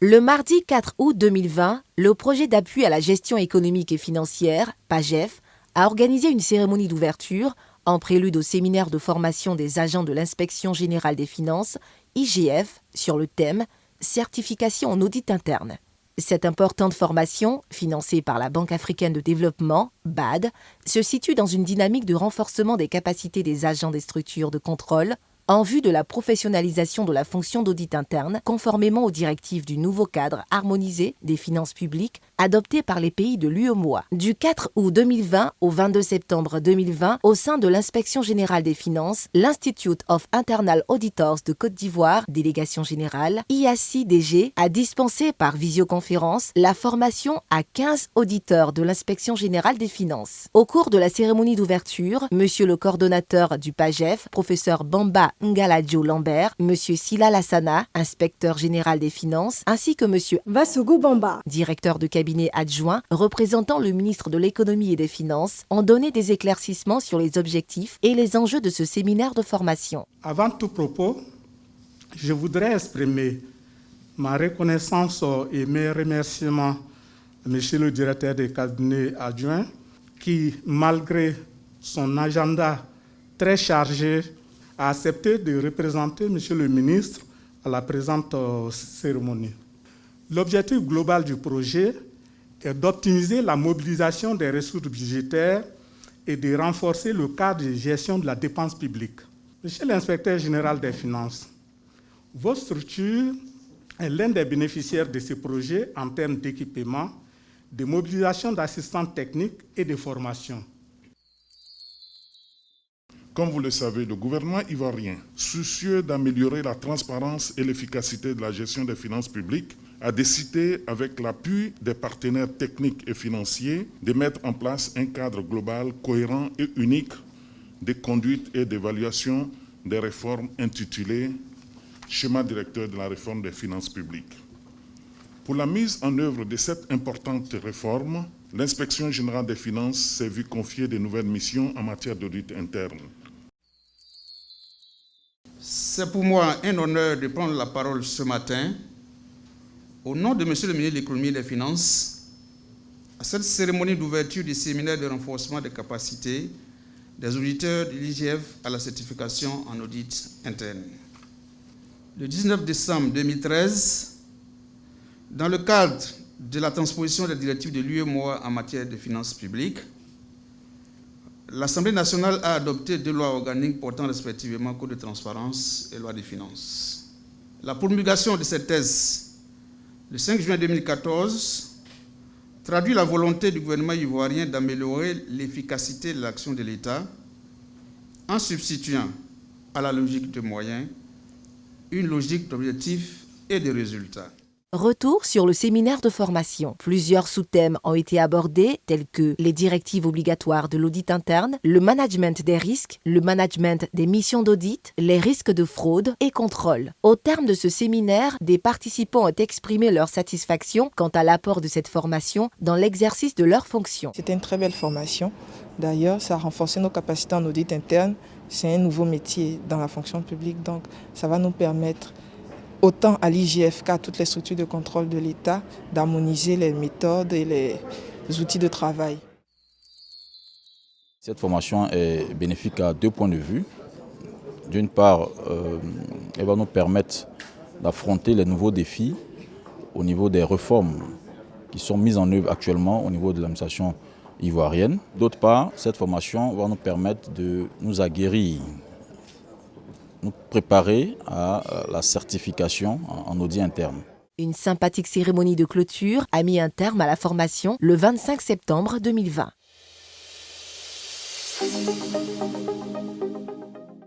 Le mardi 4 août 2020, le projet d'appui à la gestion économique et financière, PAGEF, a organisé une cérémonie d'ouverture en prélude au séminaire de formation des agents de l'Inspection générale des finances, IGF, sur le thème « Certification en audit interne ». Cette importante formation, financée par la Banque africaine de développement, BAD, se situe dans une dynamique de renforcement des capacités des agents des structures de contrôle en vue de la professionnalisation de la fonction d'audit interne, conformément aux directives du nouveau cadre harmonisé des finances publiques adopté par les pays de l'UEMOA. Du 4 août 2020 au 22 septembre 2020, au sein de l'Inspection générale des finances, l'Institute of Internal Auditors de Côte d'Ivoire, délégation générale, IACI-DG, a dispensé par visioconférence la formation à 15 auditeurs de l'Inspection générale des finances. Au cours de la cérémonie d'ouverture, monsieur le coordonnateur du PAGEF, professeur Bamba Ngaladjo Lambert, monsieur Sila Lassana, inspecteur général des finances, ainsi que monsieur Vassougou Bamba, directeur de cabinet adjoint, représentant le ministre de l'économie et des finances, ont donné des éclaircissements sur les objectifs et les enjeux de ce séminaire de formation. Avant tout propos, je voudrais exprimer ma reconnaissance et mes remerciements à monsieur le directeur des cabinets adjoints qui, malgré son agenda très chargé, a accepté de représenter monsieur le ministre à la présente cérémonie. L'objectif global du projet est d'optimiser la mobilisation des ressources budgétaires et de renforcer le cadre de gestion de la dépense publique. Monsieur l'inspecteur général des finances, votre structure est l'un des bénéficiaires de ce projet en termes d'équipement, de mobilisation d'assistants techniques et de formation. Comme vous le savez, le gouvernement ivoirien, soucieux d'améliorer la transparence et l'efficacité de la gestion des finances publiques, a décidé, avec l'appui des partenaires techniques et financiers, de mettre en place un cadre global cohérent et unique de conduite et d'évaluation des réformes intitulé « Schéma directeur de la réforme des finances publiques ». Pour la mise en œuvre de cette importante réforme, l'Inspection générale des finances s'est vue confier de nouvelles missions en matière d'audit interne. C'est pour moi un honneur de prendre la parole ce matin au nom de Monsieur le ministre de l'Économie et des Finances à cette cérémonie d'ouverture du séminaire de renforcement des capacités des auditeurs de l'IGF à la certification en audit interne. Le 19 décembre 2013, dans le cadre de la transposition des directives de l'UEMOA en matière de finances publiques, l'Assemblée nationale a adopté 2 lois organiques portant respectivement Code de transparence et loi des finances. La promulgation de cette thèse, le 5 juin 2014, traduit la volonté du gouvernement ivoirien d'améliorer l'efficacité de l'action de l'État en substituant à la logique de moyens une logique d'objectifs et de résultats. Retour sur le séminaire de formation. Plusieurs sous-thèmes ont été abordés, tels que les directives obligatoires de l'audit interne, le management des risques, le management des missions d'audit, les risques de fraude et contrôle. Au terme de ce séminaire, des participants ont exprimé leur satisfaction quant à l'apport de cette formation dans l'exercice de leurs fonctions. C'était une très belle formation. D'ailleurs, ça a renforcé nos capacités en audit interne. C'est un nouveau métier dans la fonction publique, donc ça va nous permettre autant à l'IGF qu'à toutes les structures de contrôle de l'État, d'harmoniser les méthodes et les outils de travail. Cette formation est bénéfique à 2 points de vue. D'une part, elle va nous permettre d'affronter les nouveaux défis au niveau des réformes qui sont mises en œuvre actuellement au niveau de l'administration ivoirienne. D'autre part, cette formation va nous permettre de nous aguerrir, nous préparer à la certification en audit interne. Une sympathique cérémonie de clôture a mis un terme à la formation le 25 septembre 2020.